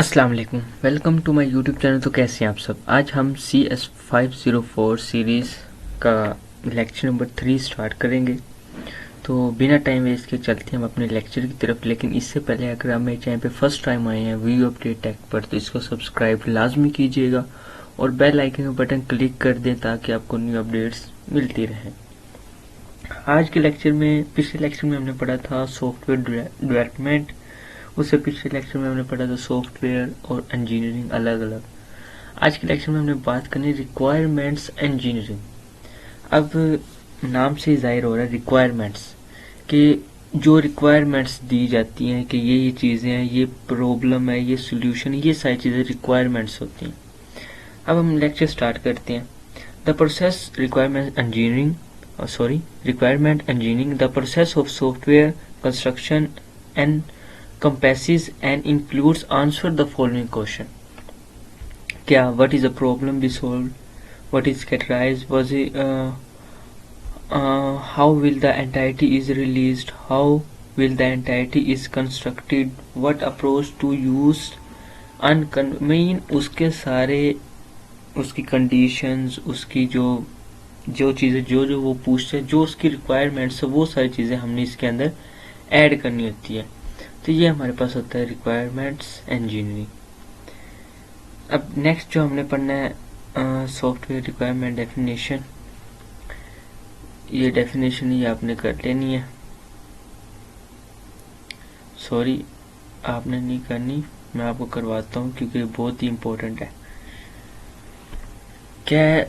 अस्सलाम वालेकुम, welcome to my YouTube channel. तो कैसे हैं आप सब। आज हम CS504 सीरीज़ का लेक्चर नंबर 3 स्टार्ट करेंगे। तो बिना टाइम वेस्ट के चलते हैं हम अपने लेक्चर की तरफ। लेकिन इससे पहले अगर आप मेरे चैनल पे फर्स्ट टाइम आए हैं वीडियो अपडेट टेक पर, तो इसको सब्सक्राइब लाजमी कीजिएगा और बेल आइकन का बटन क्लिक कर दें ताकि आपको न्यू अपडेट्स मिलती रहें। आज के लेक्चर में, पिछले लेक्चर में हमने पढ़ा था सॉफ्टवेयर डेवलपमेंट, उससे पिछले लेक्चर में हमने पढ़ा था सॉफ्टवेयर और इंजीनियरिंग अलग अलग। आज के लेक्चर में हमने बात करनी रिक्वायरमेंट्स इंजीनियरिंग। अब नाम से जाहिर हो रहा है रिक्वायरमेंट्स, कि जो रिक्वायरमेंट्स दी जाती हैं कि ये चीज़ें हैं, ये प्रॉब्लम है, ये सोल्यूशन, ये सारी चीज़ें रिक्वायरमेंट्स होती हैं। अब हम लेक्चर स्टार्ट करते हैं। The process requirement engineering requirement engineering, the process of software construction and compasses and includes answer the following question. क्या what is the problem we solved, what is categorized, was it how will the entity is released, how will the entity is constructed, what approach to use, mean उसके सारे, उसकी conditions, उसकी जो चीज़ें जो वो पूछते हैं, जो उसकी रिक्वायरमेंट्स है, वो सारी चीज़ें हमने इसके अंदर ऐड करनी होती है। तो ये हमारे पास होता है रिक्वायरमेंट्स इंजीनियरिंग। अब नेक्स्ट जो हमने पढ़ना है सॉफ्टवेयर रिक्वायरमेंट डेफिनेशन। ये डेफिनेशन ही आपने कर लेनी है, सॉरी आपने नहीं करनी, मैं आपको करवाता हूँ क्योंकि बहुत ही इम्पोर्टेंट है। क्या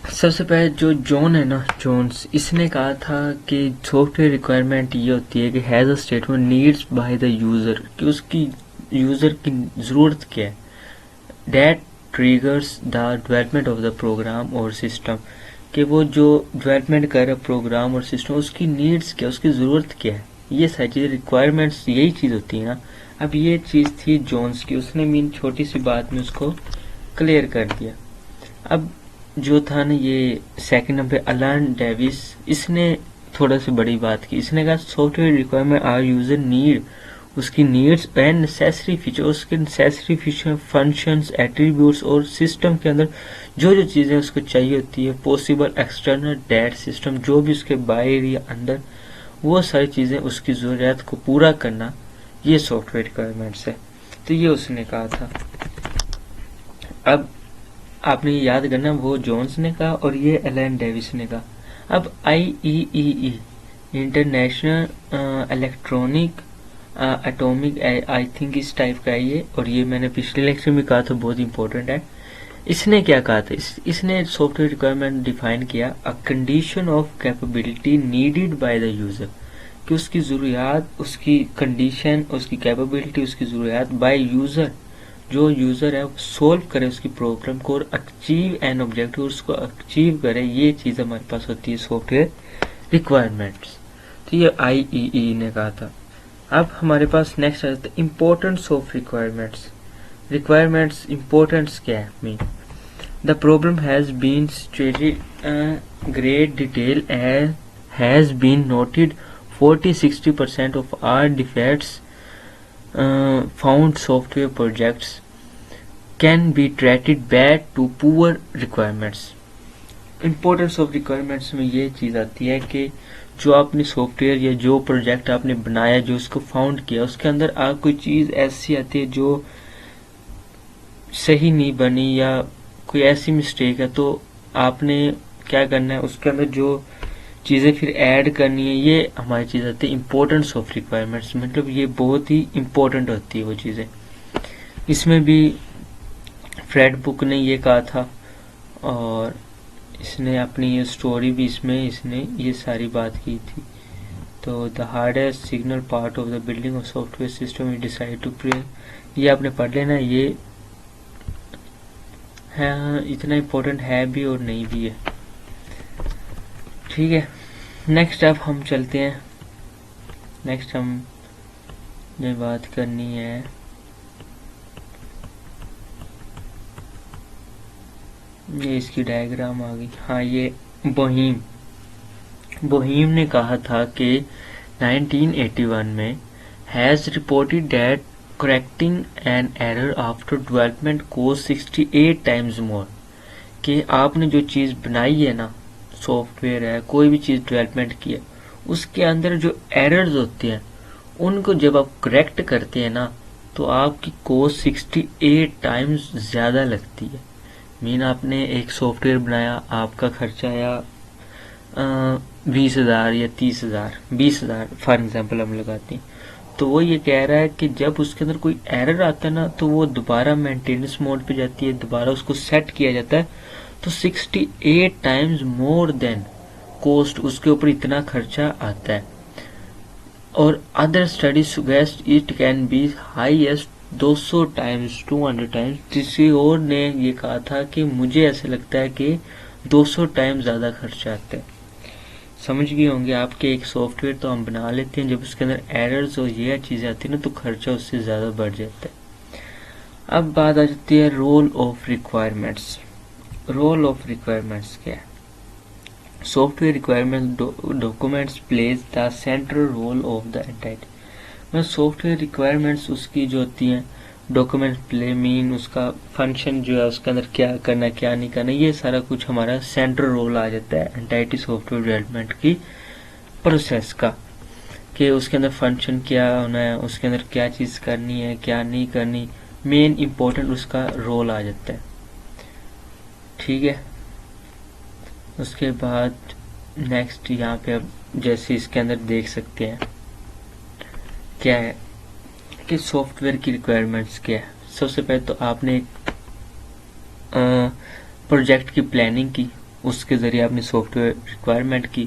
सबसे पहले जो जॉन है ना, जोन्स, इसने कहा था कि सॉफ्टवेयर रिक्वायरमेंट ये होती है कि has a statement needs by the user, कि उसकी यूज़र की ज़रूरत क्या है, that triggers the development of the program और सिस्टम, कि वो जो डेवलपमेंट कर रहा है प्रोग्राम और सिस्टम, उसकी नीड्स क्या, उसकी ज़रूरत क्या है। ये सारी चीज़ें रिक्वायरमेंट्स, यही चीज़ होती है ना। अब ये चीज़ थी जोन्स की, उसने मीन छोटी सी बात में उसको क्लियर कर दिया। अब जो था ना ये सेकंड नंबर अलान डेविस, इसने थोड़ा सी बड़ी बात की। इसने कहा software requirement are user need, उसकी नीड्स एंड नेसेसरी फीचर, उसके नेसेसरी फीचर, फंक्शंस, एट्रीब्यूट्स और सिस्टम के अंदर जो चीज़ें उसको चाहिए होती है, पॉसिबल एक्सटर्नल डेट सिस्टम, जो भी उसके बाहर या अंदर, वो सारी चीज़ें उसकी ज़रूरत को पूरा करना, ये सॉफ्टवेयर रिक्वायरमेंट्स है। तो ये उसने कहा था। अब आपने याद करना, वो जोन्स ने कहा और ये एलन डेविस ने कहा। अब IEEE international electronic atomic, I think इस टाइप का है ये, और ये मैंने पिछले लेक्चर में कहा था, बहुत इंपॉर्टेंट है। इसने क्या कहा था, इसने सॉफ्टवेयर रिक्वायरमेंट डिफाइन किया, a condition of capability needed by the user, कि उसकी ज़रूरियात, उसकी कंडीशन, उसकी कैपेबिलिटी, उसकी ज़रूरियात बाय यूज़र, जो यूज़र है सोल्व करे उसकी प्रॉब्लम को और अचीव एन ऑब्जेक्टिव, उसको अचीव करे, ये चीज़ हमारे पास होती है सॉफ्टवेयर रिक्वायरमेंट्स। तो ये IEEE ने कहा था। अब हमारे पास नेक्स्ट आ जाता है importance of requirements. Requirements importance क्या है mean, the problem has been studied great detail and has been noted 40-60% of are defects found software projects can be treated bad to poor requirements. Importance of requirements में ये चीज़ आती है कि जो आपने software या जो प्रोजेक्ट आपने बनाया, जो उसको फाउंड किया, उसके अंदर आप कोई चीज़ ऐसी आती है जो सही नहीं बनी या कोई ऐसी मिस्टेक है, तो आपने क्या करना है, उसके अंदर जो चीज़ें फिर ऐड करनी है, ये हमारी चीज़ आती है इम्पोर्टेंस ऑफ रिक्वायरमेंट्स। मतलब ये बहुत ही इम्पोर्टेंट होती है वो चीज़ें। इसमें भी फ्रेड बुक ने ये कहा था और इसने अपनी ये स्टोरी भी इसमें इसने ये सारी बात की थी। तो the hardest signal part of the building of software system is decide to pray, ये आपने पढ़ लेना। ये है इतना इम्पोर्टेंट है भी और नहीं भी है, ठीक है। नेक्स्ट अब हम चलते हैं, नेक्स्ट हम जो बात करनी है, ये इसकी डायग्राम आ गई। हाँ, ये बोहीम ने कहा था कि 1981 में has reported that correcting an error after development cost 68 times more. कि आपने जो चीज़ बनाई है ना, सॉफ्टवेयर है, कोई भी चीज़ डेवलपमेंट की है, उसके अंदर जो एरर्स होते हैं उनको जब आप करेक्ट करते हैं ना, तो आपकी कॉस्ट 68 टाइम्स ज़्यादा लगती है। मीन आपने एक सॉफ्टवेयर बनाया, आपका खर्चा आया 20,000 या 30,000, 20,000 फॉर एग्जाम्पल हम लगाते हैं। तो वो ये कह रहा है कि जब उसके अंदर कोई एरर आता है ना, तो वो दोबारा मेंटेनेंस मोड पे जाती है, दोबारा उसको सेट किया जाता है, तो 68 टाइम्स मोर देन कॉस्ट उसके ऊपर इतना खर्चा आता है। और other study suggest it can be highest 200 times 200 times. किसी और ने ये कहा था कि मुझे ऐसे लगता है कि 200 टाइम्स ज़्यादा खर्चा आता है। समझ गए होंगे आपके, एक सॉफ्टवेयर तो हम बना लेते हैं, जब उसके अंदर एरर्स और ये चीज़ें आती है ना, तो खर्चा उससे ज़्यादा बढ़ जाता है। अब बात आ जाती है role of requirements. Role of requirements क्या है? Software requirement documents plays the central role of the entity. मतलब सॉफ्टवेयर रिक्वायरमेंट्स उसकी जो होती हैं, डॉक्यूमेंट प्ले मीन उसका फंक्शन जो है, उसके अंदर क्या करना है क्या नहीं करना, ये सारा कुछ हमारा सेंट्रल रोल आ जाता है एंटाइटी सॉफ्टवेयर डेवलपमेंट की प्रोसेस का, कि उसके अंदर फंक्शन क्या होना है, उसके अंदर क्या चीज़ करनी है क्या नहीं करनी, मेन इम्पोर्टेंट उसका रोल आ जाता है। ठीक है, उसके बाद नेक्स्ट यहाँ पे अब जैसे इसके अंदर देख सकते हैं क्या है कि सॉफ्टवेयर की रिक्वायरमेंट्स क्या है। सबसे पहले तो आपने एक प्रोजेक्ट की प्लानिंग की, उसके ज़रिए आपने सॉफ्टवेयर रिक्वायरमेंट की,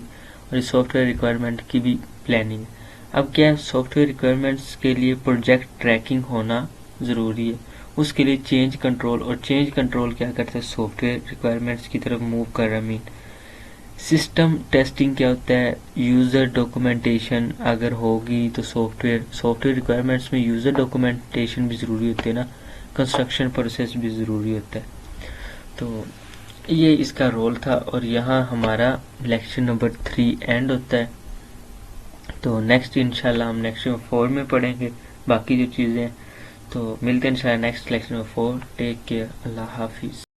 और इस सॉफ्टवेयर रिक्वायरमेंट की भी प्लानिंग। अब क्या है, सॉफ्टवेयर रिक्वायरमेंट्स के लिए प्रोजेक्ट ट्रैकिंग होना ज़रूरी है, उसके लिए चेंज कंट्रोल, और चेंज कंट्रोल क्या करता है, सॉफ्टवेयर रिक्वायरमेंट्स की तरफ मूव कर रहा है। मीन सिस्टम टेस्टिंग क्या होता है, यूज़र डॉक्यूमेंटेशन अगर होगी तो सॉफ्टवेयर रिक्वायरमेंट्स में यूज़र डॉक्यूमेंटेशन भी ज़रूरी होती है ना, कंस्ट्रक्शन प्रोसेस भी ज़रूरी होता है। तो ये इसका रोल था, और यहाँ हमारा लेक्चर नंबर 3 एंड होता है। तो नेक्स्ट इंशाल्लाह हम लेक्चर 4 में पढ़ेंगे बाकी जो चीज़ें। तो मिलते हैं इंशाल्लाह next lecture number 4। Take care, अल्लाह हाफिज़।